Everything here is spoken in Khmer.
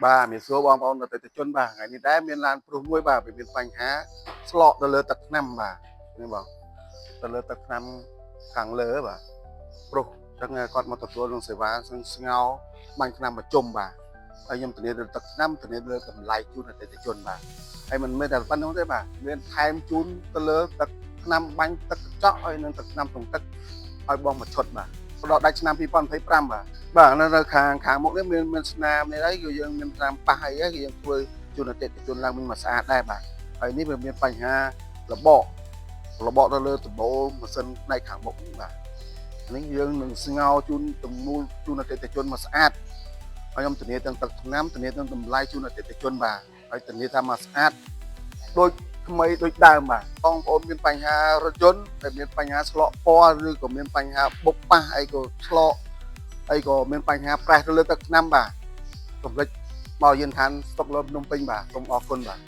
បាទមានសួរបងប្អូនអតិថិជនបាទថ្ងៃនេះដែរមានឡានព្រុសមួយបាទវាមានបញ្ហាស្លោកទៅលើទឹកថ្នាំបាទនេះបងទៅលើទឹកថ្នាំខាងលើបាទព្រុសចឹងគាត់មកទទួលនឹងសេវាស្ងោបាញ់ថ្នាំប្រជុំបាទហើយខ្ញុំធានាលើទឹកថ្នាំធានាលើតម្លៃជូនអតិថិជនបាទហើយមិនមែនតែប៉ុណ្្នឹងទេបាទមានថែមជូនទៅលើទឹកថ្នាំបាញ់ទឹកកញ្ចក់ហើយនឹងទឹកថ្នាំក្នុងទឹកឲ្យបងមួយឈុតបាទផ្ដល់ដាច់ឆ្នាំ2025បាទនៅខាងមុខនេះមានស្នាមនេះហើយគឺយើងមានតាមប៉ះអីហើយគឺយើងធ្វើជូនអតិថិជនឡើងវិញមកស្អាតដែរបាទហើយនេះវាមានបញ្ហារបកទៅលើដំបូលម៉ាស៊ីនផ្នែកខាងមុខនេះបាទនេះយើងនឹងស្ងោជូនទំនួលជូនអតិថិជនមកស្អាតហើយខ្ញុំធានាទាំងទឹកថ្នាំធានាទាំងតម្លៃជូនអតិថិជនបាទហើយធានាថាមកស្អាតដូចថ្មីដូចដើមបាទបងប្អូនមានបញ្ហារថយន្តដែលមានបញ្ហាឆ្លក់ពណ៌ឬក៏មានបញ្ហាបុកប៉ះអីក៏ឆ្លក់អីក៏មានបញ្ហាប្រេះទៅលើទឹកថ្នាំបាទកុំភ្លេចមកយានដ្ឋានស្តុកលើភ្នំពេញបាទសូមអរគុណបាទ